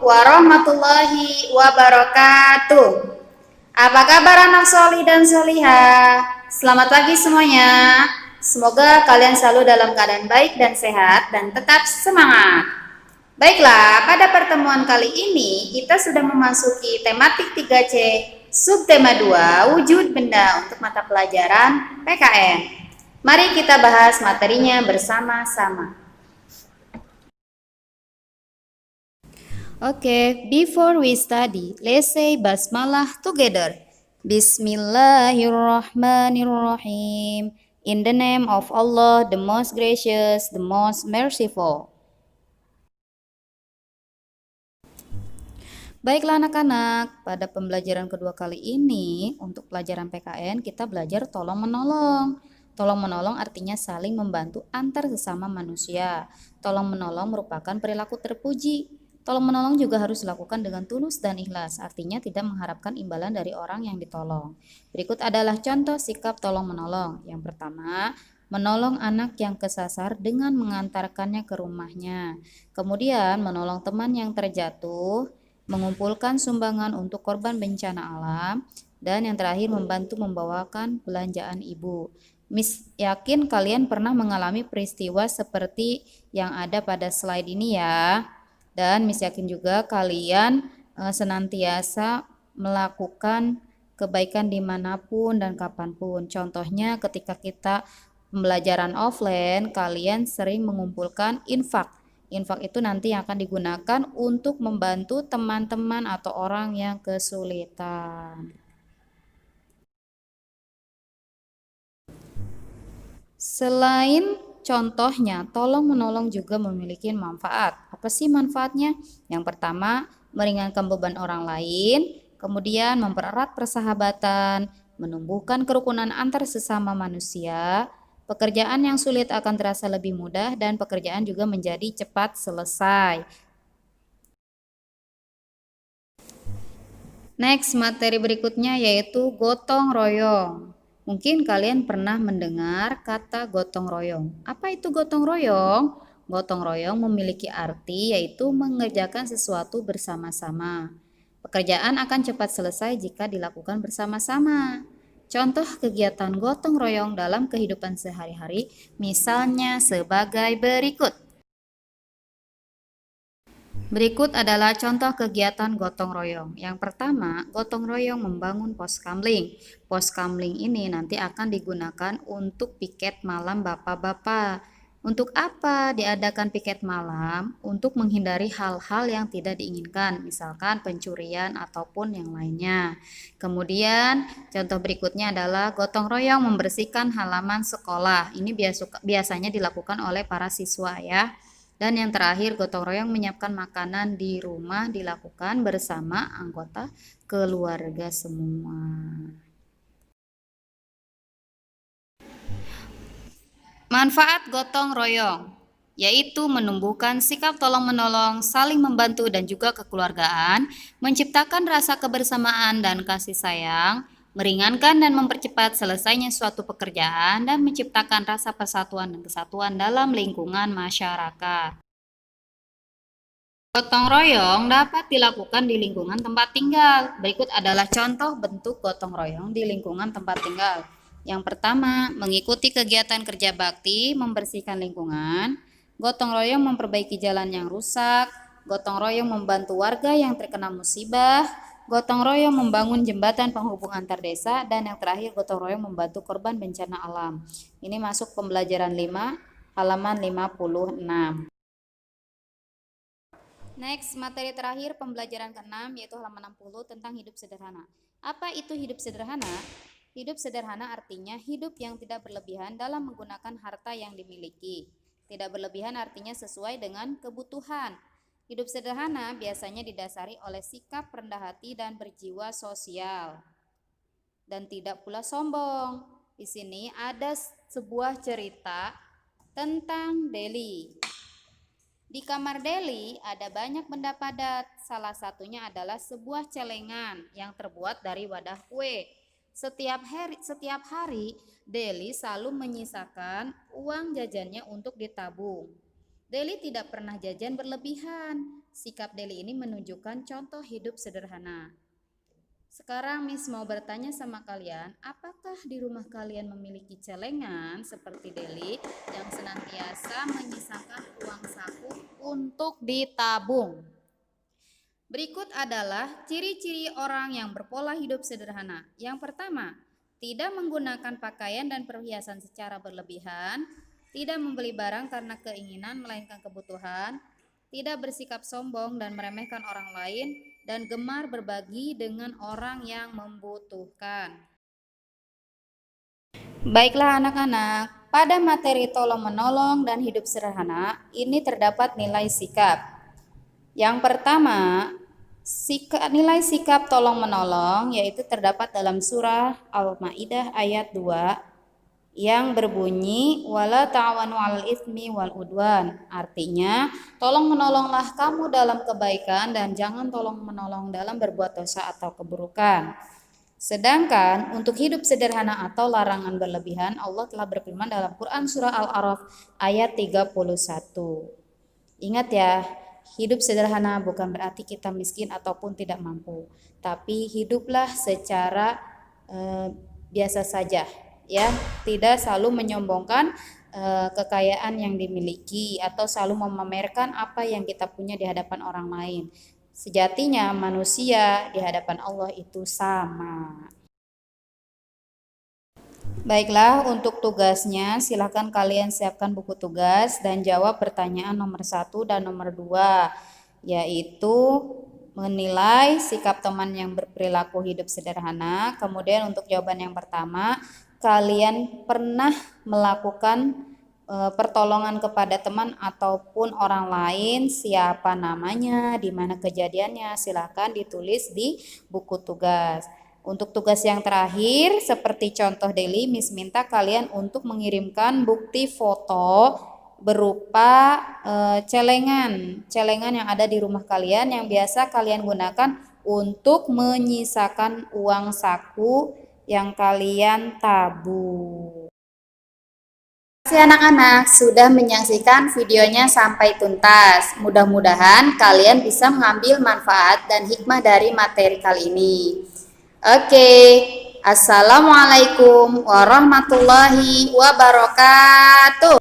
warahmatullahi wabarakatuh. Apa kabar anak soli dan soliha? Selamat pagi semuanya. Semoga kalian selalu dalam keadaan baik dan sehat dan tetap semangat. Baiklah, pada pertemuan kali ini kita sudah memasuki tematik 3C, subtema 2, wujud benda untuk mata pelajaran PKN. Mari kita bahas materinya bersama-sama. Okay, before we study, let's say basmalah together. Bismillahirrahmanirrahim. In the name of Allah, the most gracious, the most merciful. Baiklah anak-anak, pada pembelajaran kedua kali ini, untuk pelajaran PKN kita belajar tolong-menolong. Tolong-menolong artinya saling membantu antar sesama manusia. Tolong-menolong merupakan perilaku terpuji. Tolong-menolong juga harus dilakukan dengan tulus dan ikhlas, artinya tidak mengharapkan imbalan dari orang yang ditolong. Berikut adalah contoh sikap tolong-menolong. Yang pertama, menolong anak yang kesasar dengan mengantarkannya ke rumahnya. Kemudian, menolong teman yang terjatuh, mengumpulkan sumbangan untuk korban bencana alam, dan yang terakhir membantu membawakan belanjaan ibu. Miss yakin kalian pernah mengalami peristiwa seperti yang ada pada slide ini ya. Dan Miss yakin juga kalian senantiasa melakukan kebaikan dimanapun dan kapanpun. Contohnya ketika kita pembelajaran offline, kalian sering mengumpulkan infak. Infak itu nanti akan digunakan untuk membantu teman-teman atau orang yang kesulitan. Selain contohnya, tolong menolong juga memiliki manfaat. Apa sih manfaatnya? Yang pertama, meringankan beban orang lain, kemudian mempererat persahabatan, menumbuhkan kerukunan antar sesama manusia, pekerjaan yang sulit akan terasa lebih mudah, dan pekerjaan juga menjadi cepat selesai. Next, materi berikutnya yaitu gotong royong. Mungkin kalian pernah mendengar kata gotong royong. Apa itu gotong royong? Gotong royong memiliki arti yaitu mengerjakan sesuatu bersama-sama. Pekerjaan akan cepat selesai jika dilakukan bersama-sama. Contoh kegiatan gotong royong dalam kehidupan sehari-hari misalnya sebagai berikut. Berikut adalah contoh kegiatan gotong royong. Yang pertama, gotong royong membangun pos kamling. Pos kamling ini nanti akan digunakan untuk piket malam bapak-bapak. Untuk apa diadakan piket malam? Untuk menghindari hal-hal yang tidak diinginkan, misalkan pencurian ataupun yang lainnya. Kemudian, contoh berikutnya adalah gotong royong membersihkan halaman sekolah. Ini biasanya dilakukan oleh para siswa ya. Dan yang terakhir, gotong royong menyiapkan makanan di rumah dilakukan bersama anggota keluarga semua. Manfaat gotong royong yaitu menumbuhkan sikap tolong-menolong, saling membantu dan juga kekeluargaan, menciptakan rasa kebersamaan dan kasih sayang, meringankan dan mempercepat selesainya suatu pekerjaan, dan menciptakan rasa persatuan dan kesatuan dalam lingkungan masyarakat. Gotong royong dapat dilakukan di lingkungan tempat tinggal. Berikut adalah contoh bentuk gotong royong di lingkungan tempat tinggal. Yang pertama, mengikuti kegiatan kerja bakti, membersihkan lingkungan. Gotong royong memperbaiki jalan yang rusak. Gotong royong membantu warga yang terkena musibah. Gotong royong membangun jembatan penghubung antar desa, dan yang terakhir gotong royong membantu korban bencana alam. Ini masuk pembelajaran 5 halaman 56. Next, materi terakhir pembelajaran ke-6 yaitu halaman 60 tentang hidup sederhana. Apa itu hidup sederhana? Hidup sederhana artinya hidup yang tidak berlebihan dalam menggunakan harta yang dimiliki. Tidak berlebihan artinya sesuai dengan kebutuhan. Hidup sederhana biasanya didasari oleh sikap rendah hati dan berjiwa sosial. Dan tidak pula sombong. Di sini ada sebuah cerita tentang Deli. Di kamar Deli ada banyak benda padat. Salah satunya adalah sebuah celengan yang terbuat dari wadah kue. Setiap hari Deli selalu menyisakan uang jajannya untuk ditabung. Deli tidak pernah jajan berlebihan. Sikap Deli ini menunjukkan contoh hidup sederhana. Sekarang Miss mau bertanya sama kalian, apakah di rumah kalian memiliki celengan seperti Deli yang senantiasa menyisakan uang saku untuk ditabung? Berikut adalah ciri-ciri orang yang berpola hidup sederhana. Yang pertama, tidak menggunakan pakaian dan perhiasan secara berlebihan, tidak membeli barang karena keinginan melainkan kebutuhan, tidak bersikap sombong dan meremehkan orang lain, dan gemar berbagi dengan orang yang membutuhkan. Baiklah anak-anak, pada materi tolong-menolong dan hidup sederhana, ini terdapat nilai sikap. Yang pertama, nilai sikap tolong-menolong yaitu terdapat dalam surah Al-Maidah ayat 2 yang berbunyi wala ta'awanu 'alal itsmi wal udwan. Artinya, tolong menolonglah kamu dalam kebaikan dan jangan tolong menolong dalam berbuat dosa atau keburukan. Sedangkan untuk hidup sederhana atau larangan berlebihan, Allah telah berfirman dalam Quran surah Al-A'raf ayat 31. Ingat ya, hidup sederhana bukan berarti kita miskin ataupun tidak mampu, tapi hiduplah secara biasa saja, ya, tidak selalu menyombongkan kekayaan yang dimiliki atau selalu memamerkan apa yang kita punya di hadapan orang lain. Sejatinya manusia di hadapan Allah itu sama. Baiklah, untuk tugasnya silakan kalian siapkan buku tugas dan jawab pertanyaan nomor 1 dan nomor 2, yaitu menilai sikap teman yang berperilaku hidup sederhana. Kemudian untuk jawaban yang pertama, kalian pernah melakukan pertolongan kepada teman ataupun orang lain, siapa namanya, di mana kejadiannya, silakan ditulis di buku tugas. Untuk tugas yang terakhir, seperti contoh Deli, Miss minta kalian untuk mengirimkan bukti foto berupa celengan yang ada di rumah kalian yang biasa kalian gunakan untuk menyisakan uang saku yang kalian tabung. Terima kasih anak-anak sudah menyaksikan videonya sampai tuntas. Mudah-mudahan kalian bisa mengambil manfaat dan hikmah dari materi kali ini. Oke, assalamualaikum warahmatullahi wabarakatuh.